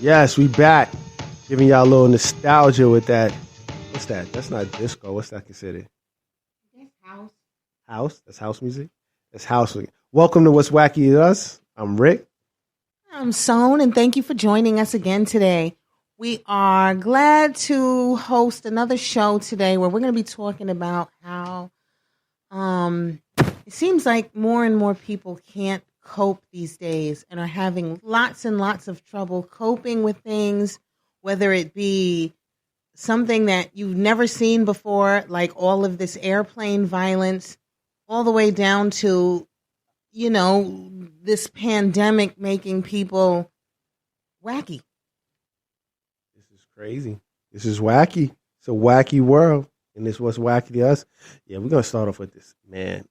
Yes, we back. Giving y'all a little nostalgia with that. What's that? That's not disco. What's that considered? That's house. House? That's house music? That's house music. Welcome to What's Wacky to Us. I'm Rick. I'm Soan, and thank you for joining us again today. We are glad to host another show today where we're going to be talking about how it seems like more and more people can't cope these days and are having lots and lots of trouble coping with things, whether it be something that you've never seen before, like all of this airplane violence, all the way down to, this pandemic making people wacky. This is crazy. This is wacky. It's a wacky world. And this What's Wacky to Us. Yeah, we're going to start off with this. Man,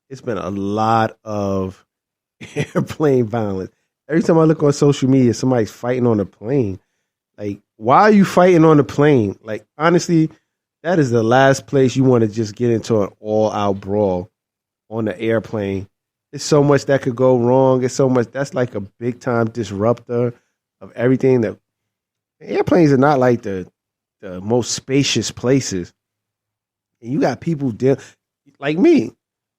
it's been a lot of airplane violence. Every time I look on social media, somebody's fighting on a plane. Like, why are you fighting on the plane? Like, honestly, that is the last place you want to just get into an all-out brawl on the airplane. There's so much that could go wrong. It's so much. That's like a big-time disruptor of everything. That airplanes are not like the most spacious places. And you got people like me.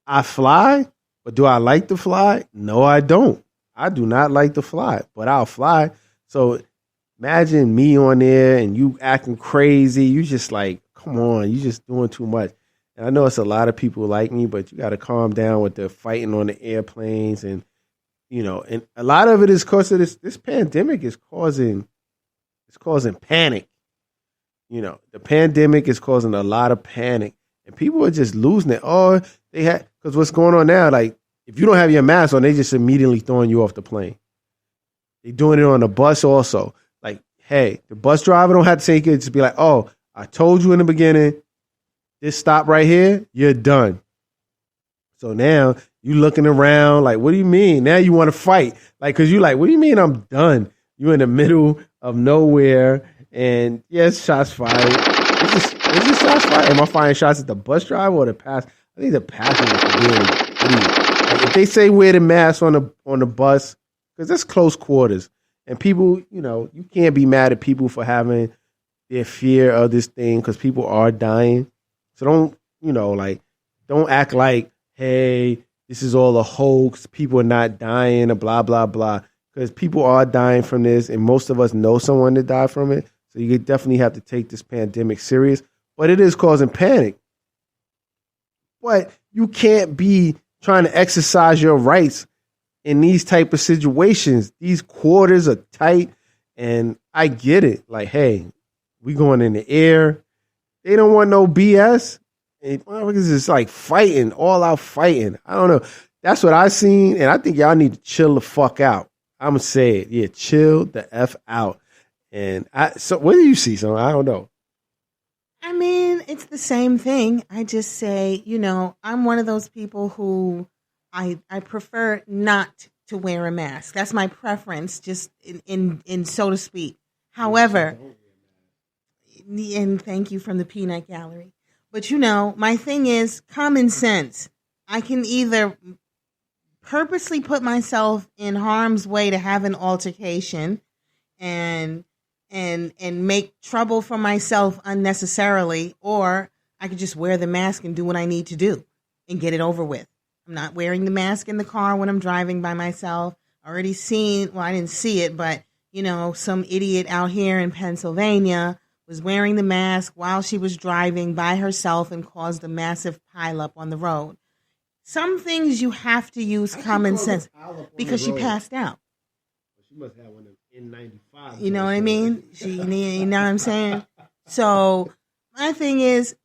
I fly, but do I like to fly? No, I don't. I do not like to fly, but I'll fly. So imagine me on there and you acting crazy. You just like, come on, you just doing too much. And I know it's a lot of people like me, but you got to calm down with the fighting on the airplanes. And, and a lot of it is because of this pandemic is causing panic. The pandemic is causing a lot of panic. And people are just losing it. Oh, because what's going on now, like, if you don't have your mask on, they just immediately throwing you off the plane. They're doing it on the bus also. Like, hey, the bus driver don't have to say, just be like, oh, I told you in the beginning, this stop right here, you're done. So now you looking around like, what do you mean? Now you want to fight. Like, because you like, what do you mean I'm done? You in the middle of nowhere. And yes, shots fired. Is this shots fired? Am I firing shots at the bus driver or the pass? I think the passenger is really. Like if they say wear the mask on the bus, because that's close quarters, and people, you can't be mad at people for having their fear of this thing because people are dying. So don't act like, hey, this is all a hoax. People are not dying, or blah blah blah, because people are dying from this, and most of us know someone that died from it. So you definitely have to take this pandemic serious. But it is causing panic. But you can't be trying to exercise your rights in these type of situations. These quarters are tight, and I get it. Like, hey, we going in the air. They don't want no BS. And motherfuckers is like fighting, all out fighting. I don't know. That's what I seen, and I think y'all need to chill the fuck out. I'm going to say it. Yeah, chill the F out. And so what do you see? So I don't know. I mean, it's the same thing. I just say, I'm one of those people who I prefer not to wear a mask. That's my preference, just in so to speak. However, and thank you from the Peanut Gallery. But my thing is common sense. I can either purposely put myself in harm's way to have an altercation and make trouble for myself unnecessarily, or I could just wear the mask and do what I need to do and get it over with. I'm not wearing the mask in the car when I'm driving by myself. I didn't see it, but some idiot out here in Pennsylvania was wearing the mask while she was driving by herself and caused a massive pileup on the road. Some things you have to use common sense because she passed out. She must have one of N95. You know what I mean? You know what I'm saying? So my thing is,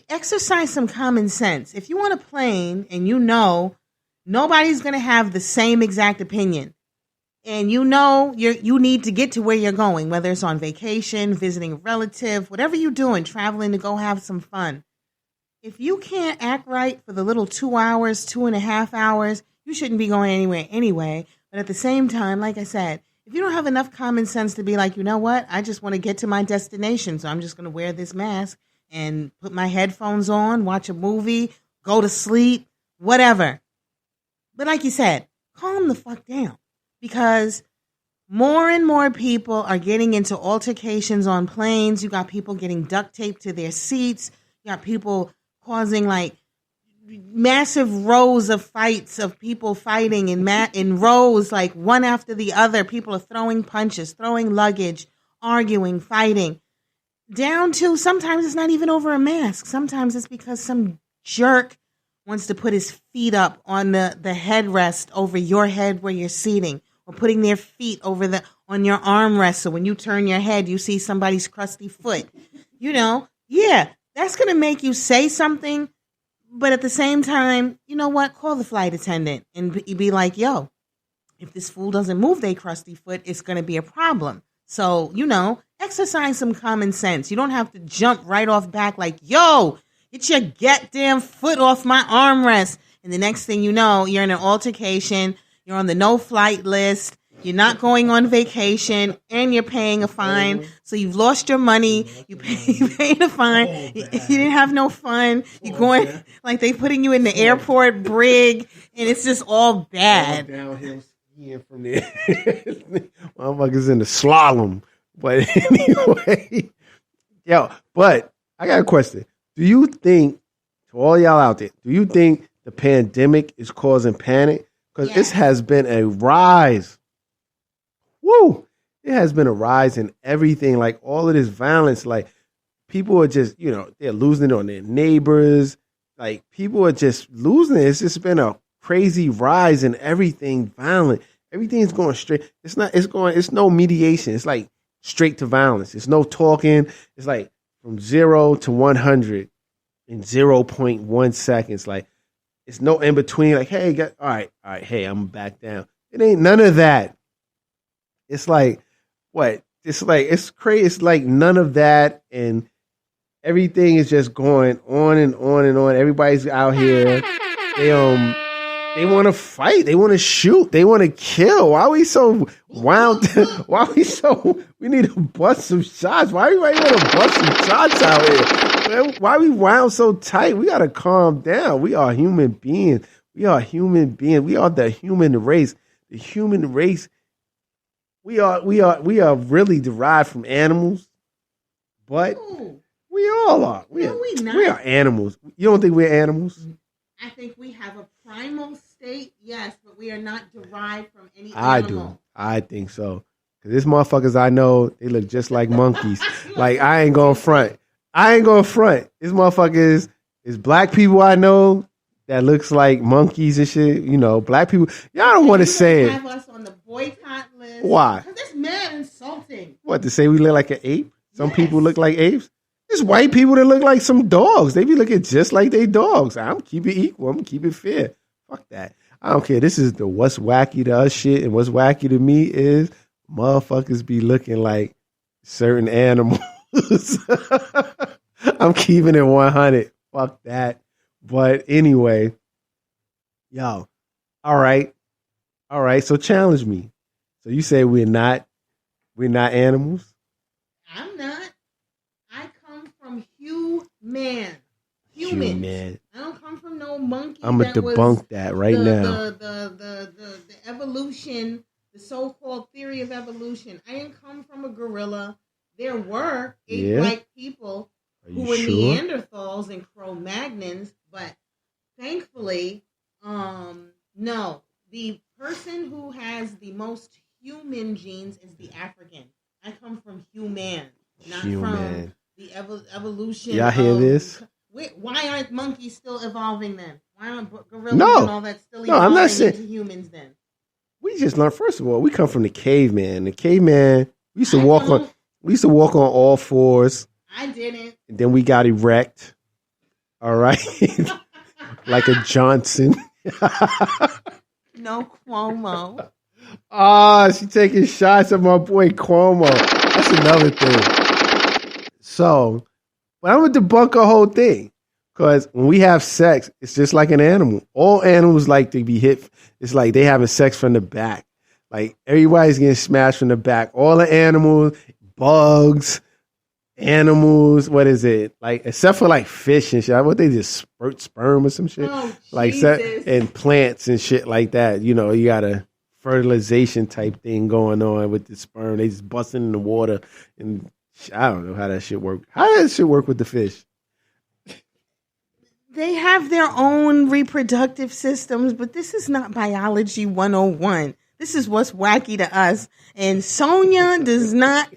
exercise some common sense. If you want a plane and nobody's going to have the same exact opinion, and you need to get to where you're going, whether it's on vacation, visiting a relative, whatever you're doing, traveling to go have some fun. If you can't act right for the little 2 hours, 2.5 hours, you shouldn't be going anywhere anyway. But at the same time, like I said, if you don't have enough common sense to be like, you know what, I just want to get to my destination, so I'm just going to wear this mask and put my headphones on, watch a movie, go to sleep, whatever. But like you said, calm the fuck down, because More and more people are getting into altercations on planes. You got people getting duct taped to their seats. You got people causing like massive rows of fights of people fighting in rows, like one after the other. People are throwing punches, throwing luggage, arguing, fighting. Down to sometimes it's not even over a mask. Sometimes it's because some jerk wants to put his feet up on the headrest over your head where you're seating, or putting their feet over on your armrest. So when you turn your head, you see somebody's crusty foot. Yeah, that's going to make you say something. But at the same time, you know what? Call the flight attendant and be like, yo, if this fool doesn't move their crusty foot, it's going to be a problem. So, exercise some common sense. You don't have to jump right off back like, yo, get your goddamn foot off my armrest. And the next thing you know, you're in an altercation. You're on the no-flight list. You're not going on vacation, and you're paying a fine. So you've lost your money. You paid a fine. You didn't have no fun. You're going like they putting you in the airport brig, and it's just all bad. Downhill skiing from there. Motherfuckers in the slalom. But anyway, but I got a question. Do you think, to all y'all out there, do you think the pandemic is causing panic? Because this has been a rise. Woo! It has been a rise in everything. Like all of this violence, like people are just, they're losing it on their neighbors. Like people are just losing it. It's just been a crazy rise in everything violent. Everything's going straight. It's no mediation. It's like straight to violence. It's no talking. It's like from 0 to 100 in 0.1 seconds. Like it's no in between. Like, hey, all right, hey, I'm back down. It ain't none of that. It's like, what? It's crazy. It's like none of that, and everything is just going on and on and on. Everybody's out here. They want to fight. They want to shoot. They want to kill. Why are we so wound? We need to bust some shots. Why everybody want to bust some shots out here? Why we wound so tight? We got to calm down. We are human beings. We are the human race. The human race. We are really derived from animals, but we all are. We are animals. You don't think we're animals? I think we have a primal state, yes, but we are not derived from any animal. I do. I think so. Because there's motherfuckers I know, they look just like monkeys. Like, I ain't going to front. This motherfuckers is black people I know that looks like monkeys and shit. Black people. Y'all don't want to say it. Have us on the boycott list. Why? Because it's mad insulting. What, to say we look like an ape? Some people look like apes? There's white people that look like some dogs. They be looking just like they dogs. I'm keep it equal. I'm keep it fair. Fuck that. I don't care. This is the what's wacky to us shit, and what's wacky to me is motherfuckers be looking like certain animals. I'm keeping it 100. Fuck that. But anyway, yo, all right. So challenge me. So you say we're not animals? I'm not. I come from human. I don't come from no monkey. I'm gonna debunk that right now. The evolution, the so-called theory of evolution. I didn't come from a gorilla. There were ape-like people who were Neanderthals and Cro-Magnons, but thankfully, no. The person who has the most human genes is the African. I come from human, not from the evolution. Y'all hear this? Why aren't monkeys still evolving then? Why aren't gorillas and all that still evolving I'm not saying, into humans then? We just learned, first of all, we come from the caveman. The caveman, we used to walk on all fours. I didn't. And then we got erect. All right. Like a Johnson. No Cuomo. She taking shots at my boy Cuomo. That's another thing. So, but I'm going to debunk a whole thing. Because when we have sex, it's just like an animal. All animals like to be hit. It's like they having sex from the back. Like everybody's getting smashed from the back. All the animals, bugs, animals, what is it? Like, except for like fish and shit. What they just spurt sperm or some shit? Oh, like Jesus. And plants and shit like that. You got to fertilization type thing going on with the sperm. They just busting in the water, and I don't know how that shit work. How does that shit work with the fish? They have their own reproductive systems, but this is not biology 101. This is what's wacky to us. And Sonia does not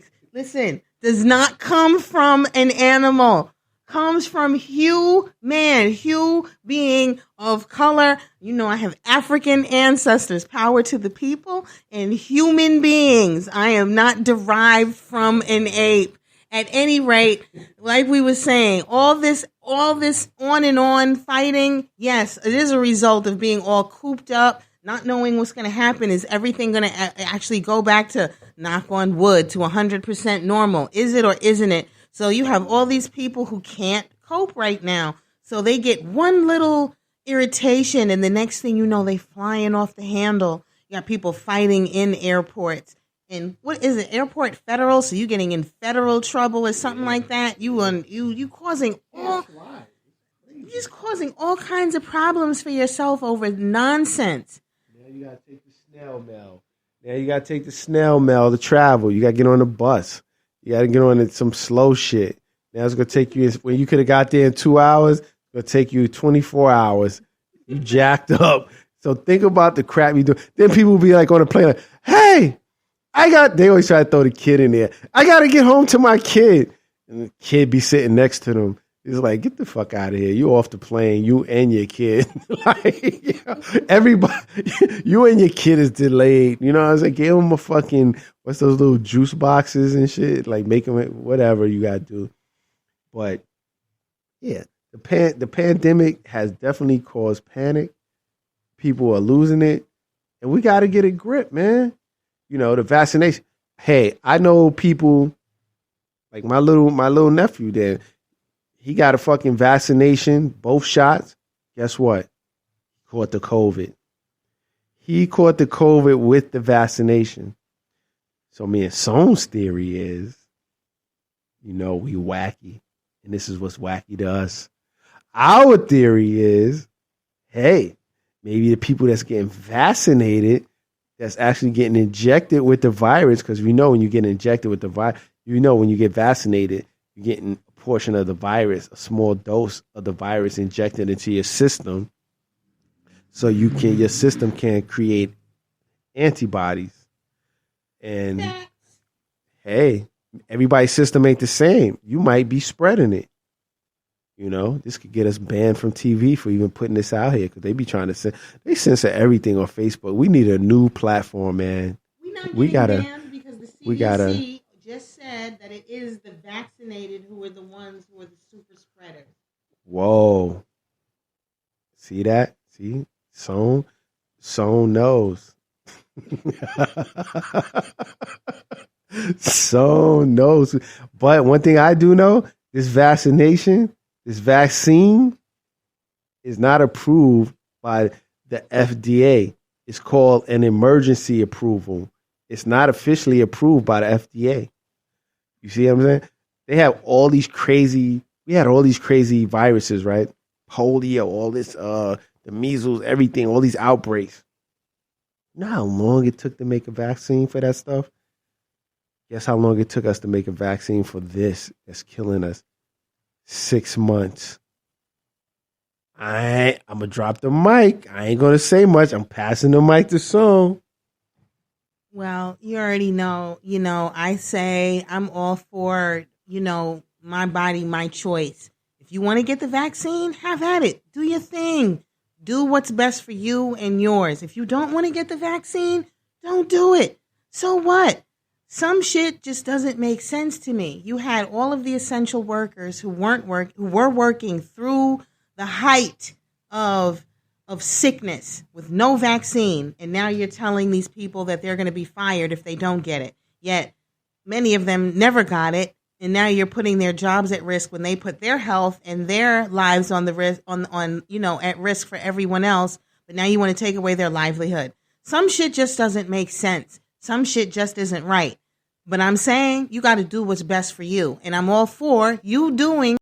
come from an animal. Comes from Hugh being of color. You know, I have African ancestors, power to the people, and human beings. I am not derived from an ape. At any rate, like we were saying, all this on and on fighting, yes, it is a result of being all cooped up, not knowing what's going to happen. Is everything going to actually go back to, knock on wood, to 100% normal? Is it or isn't it? So you have all these people who can't cope right now. So they get one little irritation, and the next thing you know, they flying off the handle. You got people fighting in airports. And what is it? Airport federal? So you getting in federal trouble or something like that? You causing all kinds of problems for yourself over nonsense. Now you gotta take the snail mail to travel. You gotta get on the bus. You gotta get on some slow shit. Now it's gonna take you, when you could have got there in 2 hours, it's gonna take you 24 hours. You jacked up. So think about the crap you do. Then people will be like on a plane like, hey, they always try to throw the kid in there. I got to get home to my kid. And the kid be sitting next to them. He's like, get the fuck out of here. You off the plane, you and your kid. Like, you know, everybody, you and your kid is delayed. You know what I'm saying? Give them a fucking, what's those little juice boxes and shit? Like, make them, whatever you got to do. But, yeah, the pandemic has definitely caused panic. People are losing it. And we got to get a grip, man. You know, the vaccination. Hey, I know people like my little nephew there. He got a fucking vaccination, both shots. Guess what? Caught the COVID. He caught the COVID with the vaccination. So me and Sone's theory is, you know, we wacky. And this is what's wacky to us. Our theory is, hey, maybe the people that's getting vaccinated, that's actually getting injected with the virus, because we know when you get injected with the virus, you know when you get vaccinated, you're getting a portion of the virus, a small dose of the virus injected into your system, so your system can create antibodies. And hey, everybody's system ain't the same. You might be spreading it. You know, this could get us banned from TV for even putting this out here, because they be trying to they censor everything on Facebook. We need a new platform, man. We gotta banned because the CDC just said that it is the vaccinated who are the ones who are the super spreaders. Whoa. See that? See? Sown knows. Sown knows. But one thing I do know, this vaccine is not approved by the FDA. It's called an emergency approval. It's not officially approved by the FDA. You see what I'm saying? We had all these crazy viruses, right? Polio, all this, the measles, everything, all these outbreaks. You know how long it took to make a vaccine for that stuff? Guess how long it took us to make a vaccine for this that's killing us? 6 months. I'm going to drop the mic. I ain't going to say much. I'm passing the mic to Song. Well, you already know, I say I'm all for, my body, my choice. If you want to get the vaccine, have at it. Do your thing. Do what's best for you and yours. If you don't want to get the vaccine, don't do it. So what? Some shit just doesn't make sense to me. You had all of the essential workers who were working through the height of sickness with no vaccine, and now you're telling these people that they're going to be fired if they don't get it. Yet many of them never got it, and now you're putting their jobs at risk when they put their health and their lives on the risk at risk for everyone else. But now you want to take away their livelihood. Some shit just doesn't make sense. Some shit just isn't right. But I'm saying you got to do what's best for you, and I'm all for you doing